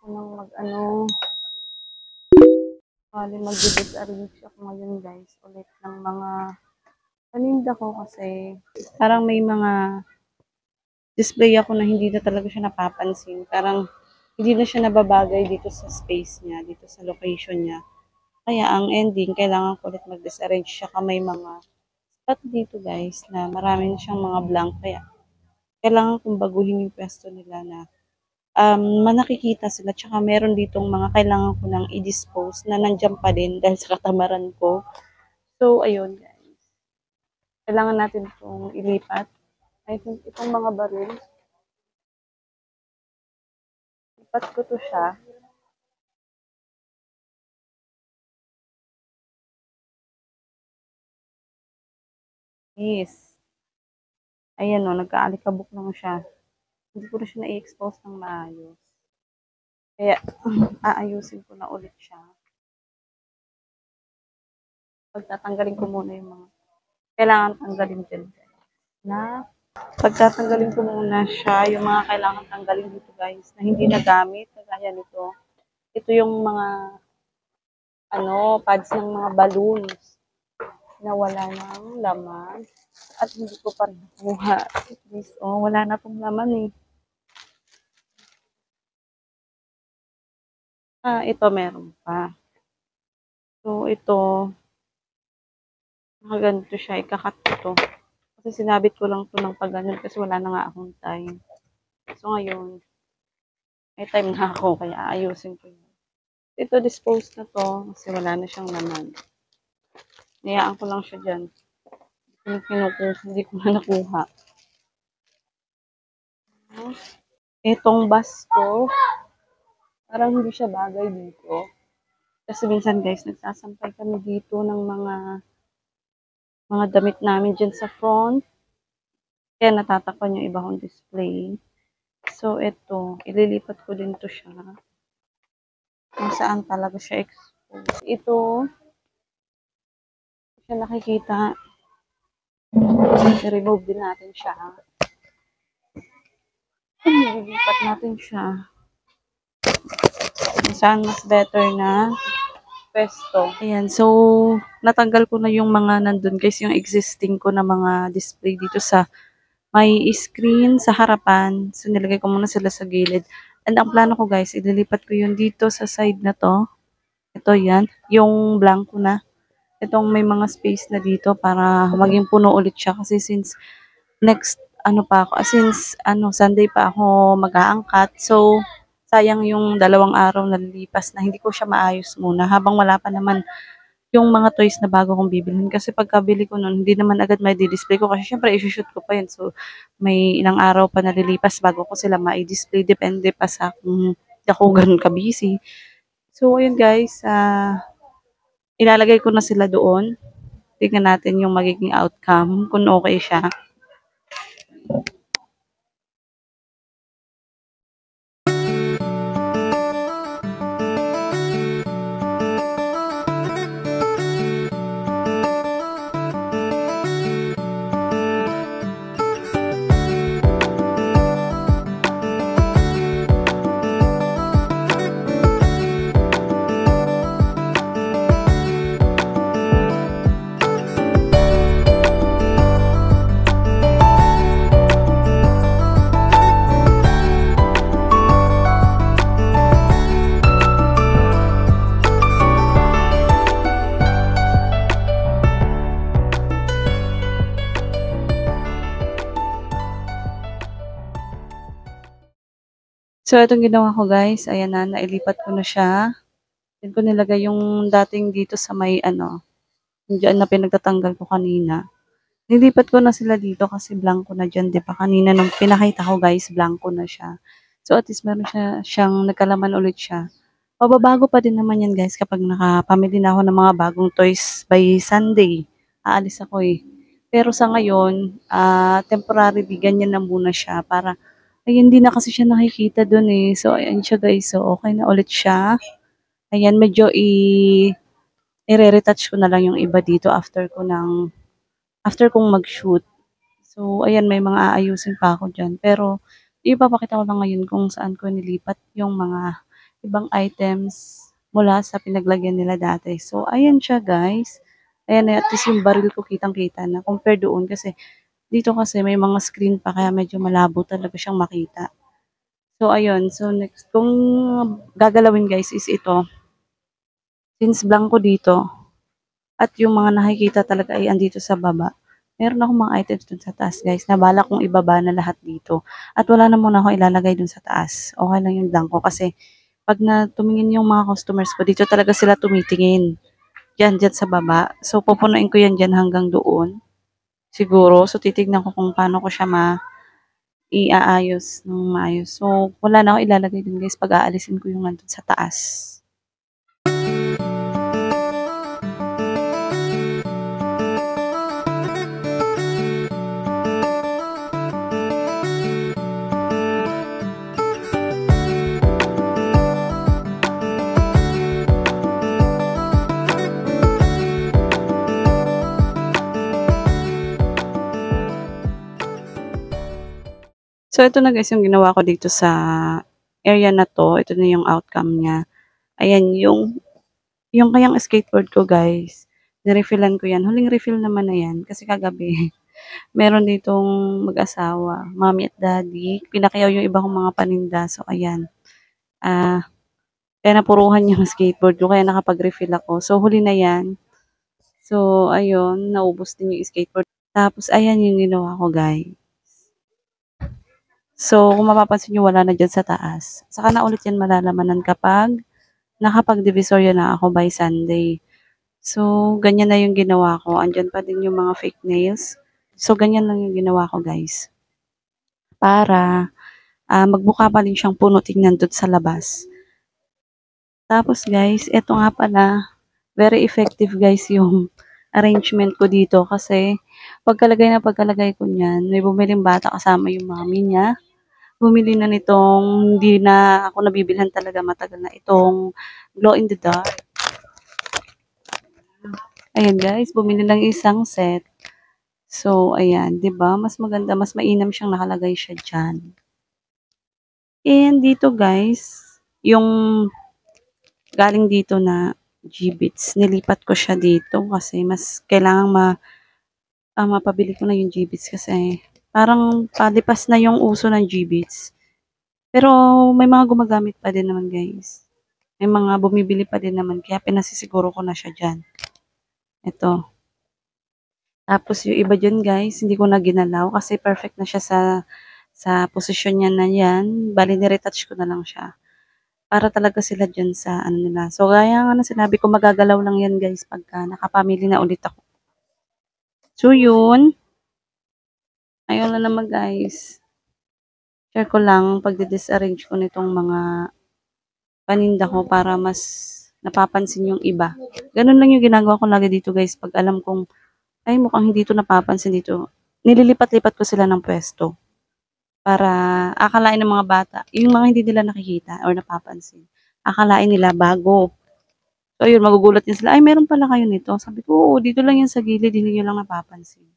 ako ng mag-disarrange ako ngayon guys ulit ng mga paninda ko kasi parang may mga display ako na hindi na talaga siya napapansin. Parang hindi na siya nababagay dito sa space niya, dito sa location niya. Kaya ang ending, kailangan ko ulit mag-disarrange siya. May mga spot dito guys na marami na siyang mga blank. Kaya kailangan kong baguhin yung pwesto nila na manakikita sila. Tsaka meron ditong mga kailangan ko nang i-dispose na nandiyan pa din dahil sa katamaran ko. So, ayun guys. Kailangan natin itong ilipat. I think itong mga baril, lipat ko to siya. Yes. Ayan o, nagkaalikabok lang siya. Hindi ko na siya na-expose ng maayos. Kaya, aayusin ko na ulit siya. Pagtatanggalin ko muna yung mga kailangan tanggalin dyan. Pagtatanggalin ko muna siya, yung mga kailangan tanggalin dito guys, na hindi nagamit, kagaya nito. Ito yung mga, pads ng mga balloons na wala nang laman. At hindi ko pa nakuha. Wala na pong laman eh. Ito meron pa. So, ito, ganito siya, ikakat ko. Kasi sinabit ko lang to ng pagganyan kasi wala na nga akong time. So, ngayon, may time na ako, kaya ayusin ko yun. Ito, dispose na to kasi wala na siyang laman. Niyaan ko lang siya dyan. Hindi ko na nakuha. Itong bus ko, parang hindi siya bagay dito. Kasi minsan guys, nagsasampay kami dito ng mga damit namin dyan sa front. Kaya natatakpan yung iba kong display. So, ito, ililipat ko din to siya. Kung saan talaga siya exposed. Ito, siya nakikita. I-remove din natin siya. Ililipat natin siya. Kung saan mas better na pwesto. Ayan, so, natanggal ko na yung mga nandun guys, yung existing ko na mga display dito sa may screen sa harapan. So, nilagay ko muna sila sa gilid. And ang plano ko guys, ililipat ko yun dito sa side na to. Ito yan, yung blanco na. Itong may mga space na dito para maging puno ulit siya. Kasi since next, Sunday pa ako mag-aangkat. So, sayang yung 2 araw na lilipas na hindi ko siya maayos muna. Habang wala pa naman yung mga toys na bago kong bibilhin. Kasi pagkabili ko nun, hindi naman agad may display ko. Kasi syempre, isushoot ko pa yun. So, may ilang araw pa nalilipas bago ko sila ma-display. Depende pa sa kung ako ganun ka-busy. So, ayun guys. Ilalagay ko na sila doon. Tingnan natin yung magiging outcome. Kung okay siya. So, itong ginawa ko guys, ayan na, nailipat ko na siya. Then ko nilagay yung dating dito sa may dyan na pinagtatanggal ko kanina. Nilipat ko na sila dito kasi blanco na dyan, di ba? Kanina nung pinakita ko guys, blanco na siya. So, at least meron siyang nagkalaman ulit siya. Pababago pa din naman yan guys kapag nakapamili na ako ng mga bagong toys by Sunday. Aalis ako eh. Pero sa ngayon, temporary ganyan na muna siya para ay, hindi na kasi siya nakikita dun eh. So, ayan siya guys. So, okay na ulit siya. Ayan, medyo i-retouch ko na lang yung iba dito after kong mag-shoot. So, ayan, may mga aayusin pa ako dyan. Pero, ipapakita ko lang ngayon kung saan ko nilipat yung mga ibang items mula sa pinaglagyan nila dati. So, ayan siya guys. Ayan na, at least yung baril ko kitang-kita na compare doon kasi dito kasi may mga screen pa kaya medyo malabo talaga siyang makita. So, ayun. So, next, kung gagalawin guys is ito. Since blanco dito, at yung mga nakikita talaga ay andito sa baba, meron akong mga items dun sa taas guys, na balak kong ibaba na lahat dito. At wala na muna ako ilalagay dun sa taas. Okay lang yung blanco kasi pag na tumingin yung mga customers ko, dito talaga sila tumitingin. Dyan sa baba. So, pupunuin ko yan dyan hanggang doon. Siguro. So, titignan ko kung paano ko siya iaayos ng maayos. So, wala na ako ilalagay dun guys pag aalisin ko yung nandun sa taas. So, ito na guys yung ginawa ko dito sa area na to. Ito na yung outcome niya. Ayan, yung kayang skateboard ko guys, nirefillan ko yan. Huling refill naman na yan kasi kagabi, meron ditong mag-asawa, mommy at daddy. Pinakayaw yung iba kong mga paninda. So, ayan. Kaya napuruhan yung skateboard ko, kaya nakapag-refill ako. So, huli na yan. So, ayun, naubos din yung skateboard. Tapos, ayan yung ginawa ko guys. So, kung mapapansin nyo, wala na dyan sa taas. Saka na ulit yan malalamanan kapag nakapag-divisorya na ako by Sunday. So, ganyan na yung ginawa ko. Andyan pa din yung mga fake nails. So, ganyan lang yung ginawa ko, guys. Para magbuka pa din siyang puno tingnan doon sa labas. Tapos, guys, eto nga pala, very effective, guys, yung arrangement ko dito. Kasi, pagkalagay ko niyan, may bumiling bata kasama yung mami niya. Bumili na nitong hindi na ako nabibilhan talaga matagal na itong glow in the dark. Ayan guys, bumili lang isang set. So, ayan, 'di ba? Mas maganda, mas mainam siyang nakalagay siya diyan. And dito guys, yung galing dito na G-Bits, nilipat ko siya dito kasi mas kailangan mapabili ko na yung G-Bits kasi parang palipas na yung uso ng G-Bits. Pero may mga gumagamit pa din naman guys. May mga bumibili pa din naman kaya pinasisiguro ko na siya dyan. Ito. Tapos yung iba dyan guys, hindi ko na ginalaw kasi perfect na siya sa posisyon niya na yan. Bali niretouch ko na lang siya. Para talaga sila dyan sa ano nila. So gaya nga na sinabi ko, magagalaw lang yan guys pagka nakapamili na ulit ako. So yun. Ayun na naman guys. Share ko lang pag-disarrange ko nitong mga paninda ko para mas napapansin yung iba. Ganun lang yung ginagawa ko lagi dito guys. Pag alam kong, ay mukhang hindi ito napapansin dito. Nililipat-lipat ko sila ng pwesto. Para akalain ng mga bata, yung mga hindi nila nakikita or napapansin. Akalain nila bago. So ayun, magugulat din sila, ay meron pala kayo nito. Sabi ko, oo, dito lang yan sa gilid, hindi nyo lang napapansin.